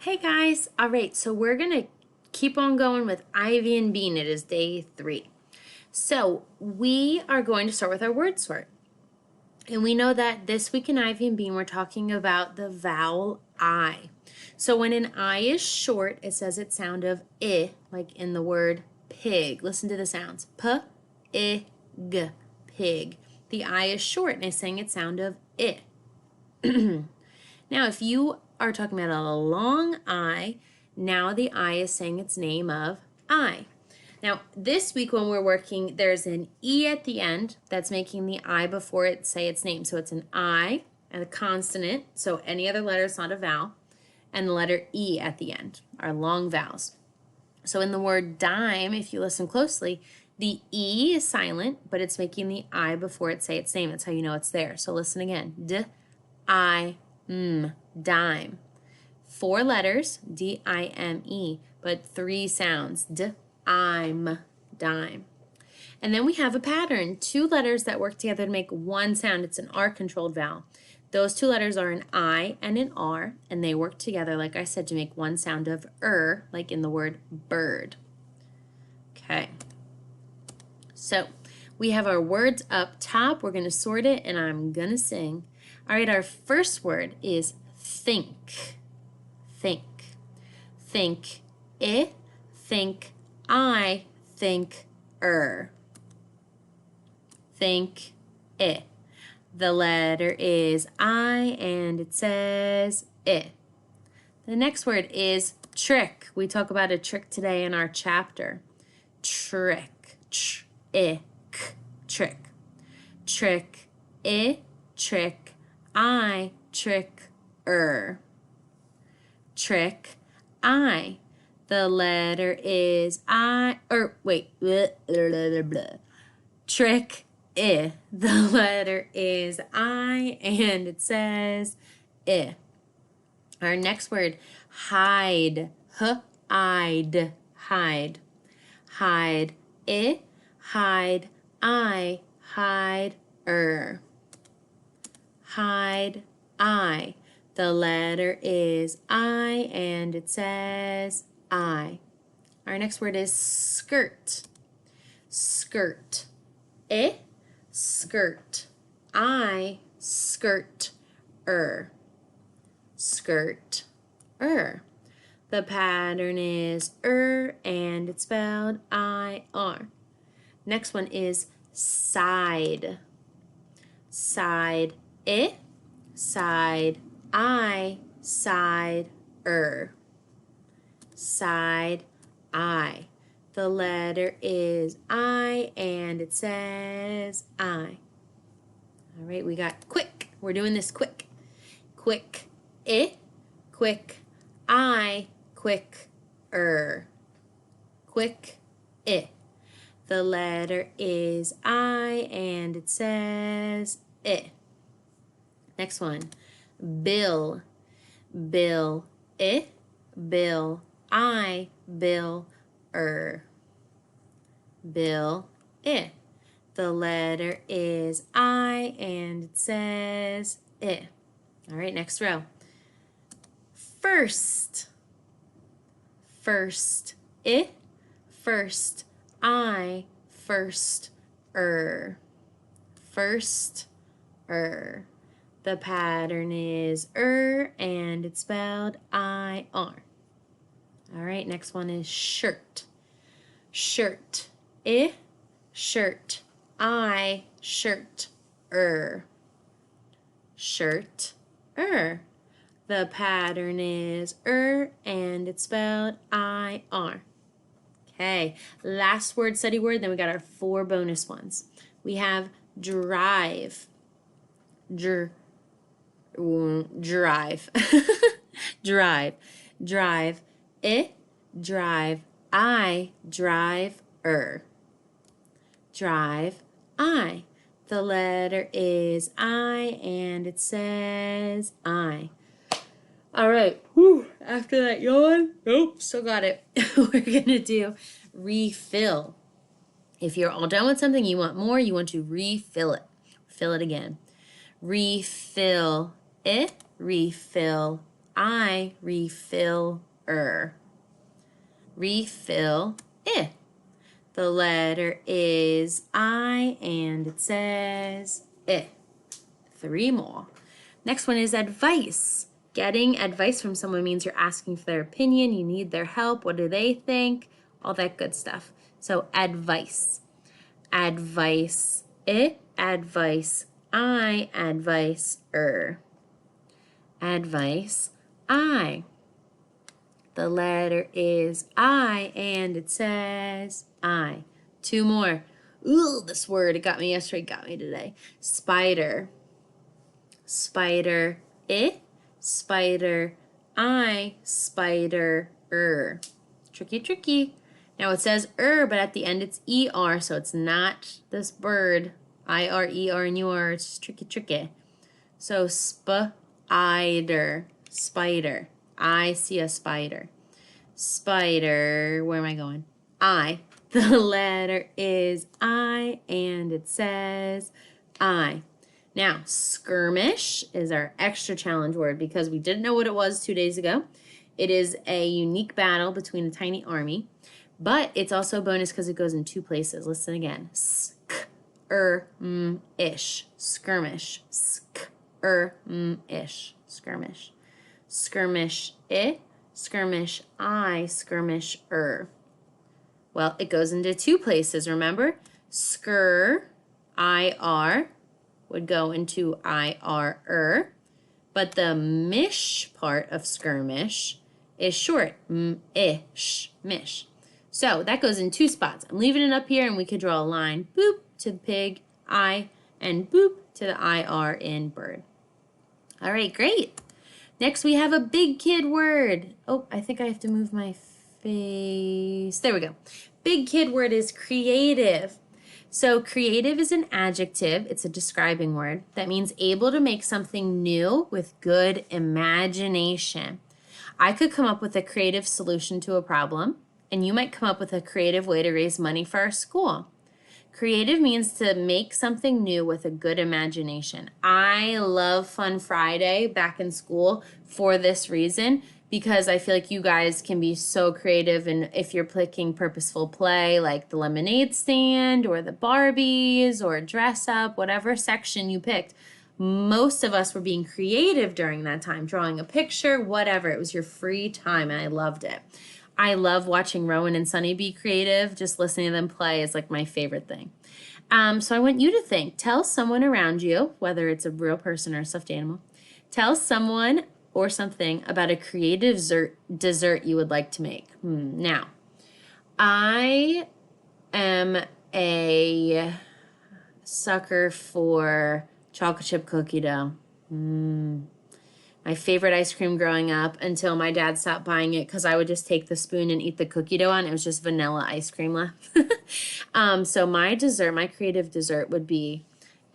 Hey guys, all right, so we're gonna keep on going with Ivy and Bean. It is day 3. So we are going to start with our word sort. And we know that this week in Ivy and Bean, we're talking about the vowel I. So when an I is short, it says its sound of I, like in the word pig. Listen to the sounds. P, I, G, pig. The I is short and it's saying its sound of I. Now, if you are talking about a long I, now the I is saying its name of I. Now, this week when we're working, there's an E at the end that's making the I before it say its name. So it's an I and a consonant, so any other letter is not a vowel, and the letter E at the end are long vowels. So in the word dime, if you listen closely, the E is silent, but it's making the I before it say its name. That's how you know it's there. So listen again. D-I-M, dime. 4 letters, D-I-M-E, but 3 sounds. D-I'm, dime. And then we have a pattern, 2 letters that work together to make one sound. It's an R-controlled vowel. Those 2 letters are an I and an R, and they work together, like I said, to make one sound of like in the word bird. Okay. So we have our words up top. We're going to sort it, and I'm going to sing. All right, our first word is think. Think. Think I, think I, think Think I. The letter is I and it says I. The next word is trick. We talk about a trick today in our chapter. Trick. Trick. Trick I, trick I, trick Trick I. The letter is I, Trick I. The letter is I and it says I. Our next word, hide. Hide. Hide. Hide I, hide I, hide Hide I. The letter is I and it says I. Our next word is skirt. Skirt. I, skirt. I, skirt Skirt The pattern is and it's spelled I-R. Next one is side. Side I, side I, side Side I. The letter is I and it says I. All right, we got quick. We're doing this quick. Quick I, quick I, quick Quick I. The letter is I and it says I. Next one, bill. Bill I, bill I, bill Bill I. The letter is I and it says I. All right, next row. First. First I, first I, first First The pattern is and it's spelled I-R. All right, next one is shirt. Shirt I, shirt I, shirt Shirt The pattern is and it's spelled I-R. Okay, last word, study word, then we got our 4 bonus ones. We have drive. Drive. Drive. Drive. I, drive. I, drive Drive. I. The letter is I and it says I. All right. Whew. After that yawn, still got it. We're going to do refill. If you're all done with something, you want more, you want to refill it. Fill it again. Refill it, refill I, refill, refill, eh. The letter is I, and it says eh. 3 more. Next one is advice. Getting advice from someone means you're asking for their opinion, you need their help, what do they think, all that good stuff. So advice. Advice, advice, I, advice, Advice, I. The letter is I, and it says I. 2 more. Ooh, this word, it got me yesterday, got me today. Spider. Spider, spider, I, spider, Tricky, tricky. Now it says but at the end it's ER, so it's not this bird. I-R-E-R and U-R, it's just tricky, tricky. So spider, spider. I see a spider. Spider, where am I going? I. The letter is I, and it says I. Now, skirmish is our extra challenge word because we didn't know what it was 2 days ago. It is a unique battle between a tiny army, but it's also a bonus because it goes in 2 places. Listen again. Ish. Skirmish. Ish. Skirmish. Skirmish, skirmish, I, skirmish, Well, it goes into 2 places, remember? I-R, would go into I-R, but the mish part of skirmish is short, ish, mish. So that goes in 2 spots. I'm leaving it up here, and we could draw a line, boop, to the pig, I, and boop, to the I-R in bird. All right, great. Next, we have a big kid word. Oh, I think I have to move my face. There we go. Big kid word is creative. So creative is an adjective. It's a describing word that means able to make something new with good imagination. I could come up with a creative solution to a problem, and you might come up with a creative way to raise money for our school. Creative means to make something new with a good imagination. I love Fun Friday back in school for this reason, because I feel like you guys can be so creative, and if you're picking purposeful play like the lemonade stand or the Barbies or dress up, whatever section you picked, most of us were being creative during that time, drawing a picture, whatever. It was your free time, and I loved it. I love watching Rowan and Sunny be creative. Just listening to them play is like my favorite thing. So I want you to think. Tell someone around you, whether it's a real person or a stuffed animal, tell someone or something about a creative dessert you would like to make. Now, I am a sucker for chocolate chip cookie dough. My favorite ice cream growing up until my dad stopped buying it because I would just take the spoon and eat the cookie dough on. It was just vanilla ice cream left. So my dessert, my creative dessert would be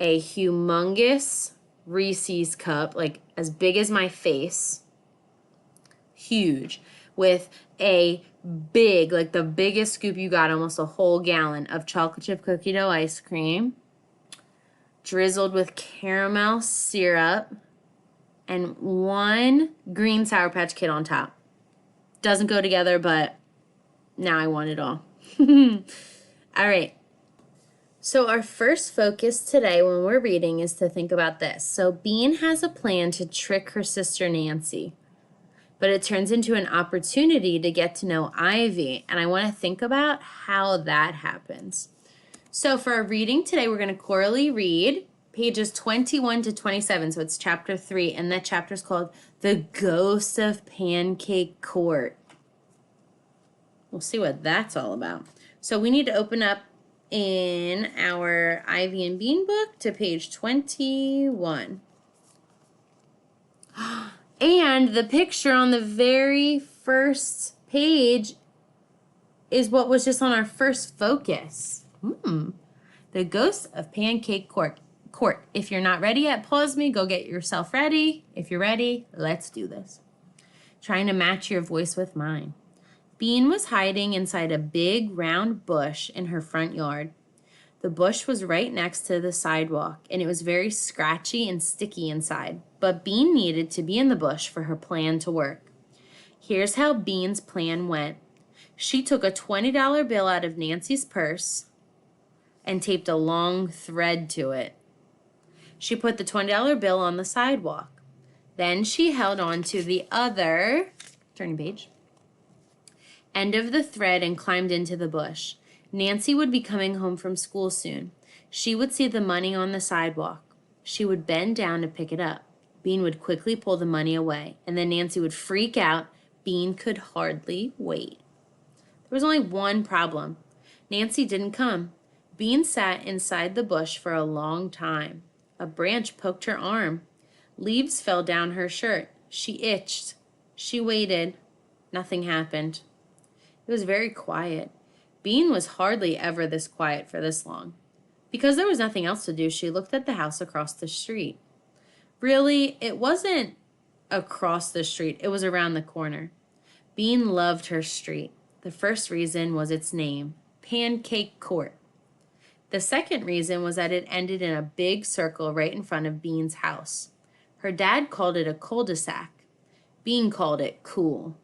a humongous Reese's cup, like as big as my face, huge, with a big, like the biggest scoop you got, almost a whole gallon of chocolate chip cookie dough ice cream, drizzled with caramel syrup, and 1 green Sour Patch Kid on top. Doesn't go together, but now I want it all. All right. So our first focus today when we're reading is to think about this. So Bean has a plan to trick her sister Nancy, but it turns into an opportunity to get to know Ivy, and I want to think about how that happens. So for our reading today, we're going to chorally read pages 21 to 27, so it's chapter 3, and that chapter is called The Ghost of Pancake Court. We'll see what that's all about. So we need to open up in our Ivy and Bean book to page 21. And the picture on the very first page is what was just on our first focus. The Ghost of Pancake Court. If you're not ready yet, pause me, go get yourself ready. If you're ready, let's do this. Trying to match your voice with mine. Bean was hiding inside a big round bush in her front yard. The bush was right next to the sidewalk, and it was very scratchy and sticky inside. But Bean needed to be in the bush for her plan to work. Here's how Bean's plan went. She took a $20 bill out of Nancy's purse and taped a long thread to it. She put the $20 bill on the sidewalk. Then she held on to the other, turning page, end of the thread and climbed into the bush. Nancy would be coming home from school soon. She would see the money on the sidewalk. She would bend down to pick it up. Bean would quickly pull the money away, and then Nancy would freak out. Bean could hardly wait. There was only one problem. Nancy didn't come. Bean sat inside the bush for a long time. A branch poked her arm. Leaves fell down her shirt. She itched. She waited. Nothing happened. It was very quiet. Bean was hardly ever this quiet for this long. Because there was nothing else to do, she looked at the house across the street. Really, it wasn't across the street. It was around the corner. Bean loved her street. The first reason was its name, Pancake Court. The second reason was that it ended in a big circle right in front of Bean's house. Her dad called it a cul-de-sac. Bean called it cool.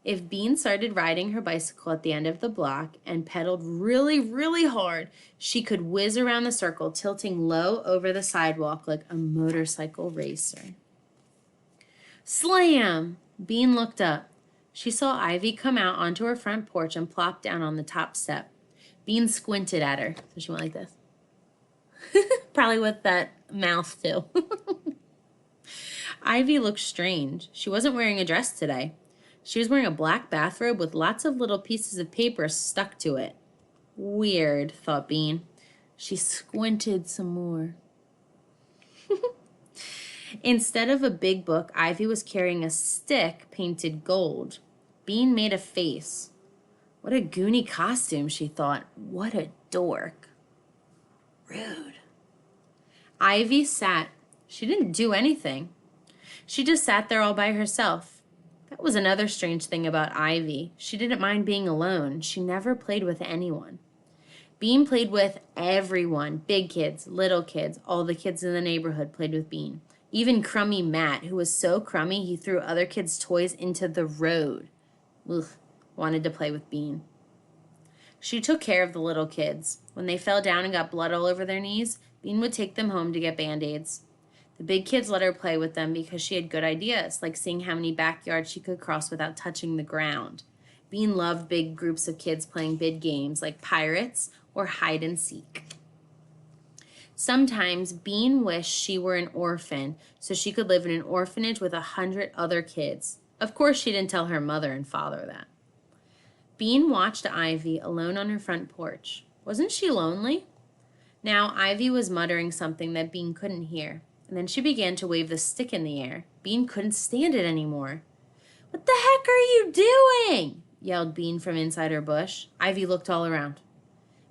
If Bean started riding her bicycle at the end of the block and pedaled really, really hard, she could whiz around the circle, tilting low over the sidewalk like a motorcycle racer. Slam! Bean looked up. She saw Ivy come out onto her front porch and plop down on the top step. Bean squinted at her, so she went like this. Probably with that mouth, too. Ivy looked strange. She wasn't wearing a dress today. She was wearing a black bathrobe with lots of little pieces of paper stuck to it. Weird, thought Bean. She squinted some more. Instead of a big book, Ivy was carrying a stick painted gold. Bean made a face. What a goony costume, she thought. What a dork. Rude. Ivy sat. She didn't do anything. She just sat there all by herself. That was another strange thing about Ivy. She didn't mind being alone. She never played with anyone. Bean played with everyone. Big kids, little kids, all the kids in the neighborhood played with Bean. Even crummy Matt, who was so crummy he threw other kids' toys into the road. Ugh, wanted to play with Bean. She took care of the little kids. When they fell down and got blood all over their knees, Bean would take them home to get Band-Aids. The big kids let her play with them because she had good ideas, like seeing how many backyards she could cross without touching the ground. Bean loved big groups of kids playing big games like pirates or hide and seek. Sometimes Bean wished she were an orphan so she could live in an orphanage with 100 other kids. Of course, she didn't tell her mother and father that. Bean watched Ivy alone on her front porch. Wasn't she lonely? Now Ivy was muttering something that Bean couldn't hear, and then she began to wave the stick in the air. Bean couldn't stand it anymore. "What the heck are you doing?" yelled Bean from inside her bush. Ivy looked all around.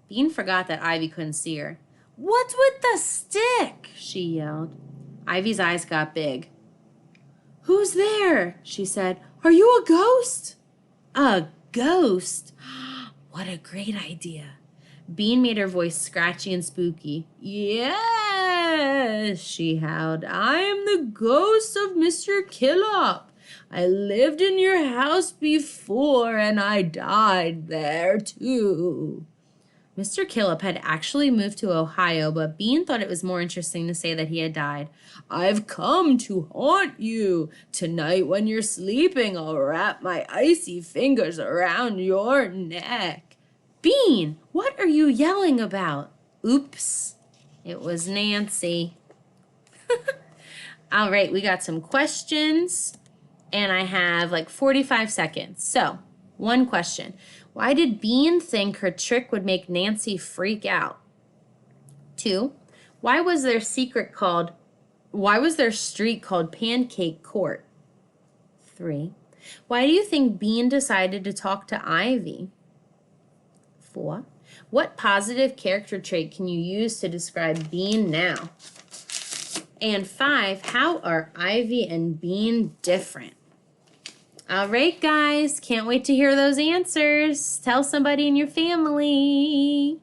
Bean forgot that Ivy couldn't see her. "What's with the stick?" she yelled. Ivy's eyes got big. "Who's there?" she said. "Are you a ghost?" "A ghost? What a great idea." Bean made her voice scratchy and spooky. "Yes," she howled. "I am the ghost of Mr. Killop. I lived in your house before and I died there too." Mr. Killop had actually moved to Ohio, but Bean thought it was more interesting to say that he had died. "I've come to haunt you. Tonight when you're sleeping, I'll wrap my icy fingers around your neck." "Bean, what are you yelling about?" "Oops, it was Nancy." All right, we got some questions, and I have like 45 seconds. So, one question. Why did Bean think her trick would make Nancy freak out? 2, why was their street called Pancake Court? 3, why do you think Bean decided to talk to Ivy? 4, what positive character trait can you use to describe Bean now? And 5, how are Ivy and Bean different? All right, guys, can't wait to hear those answers. Tell somebody in your family.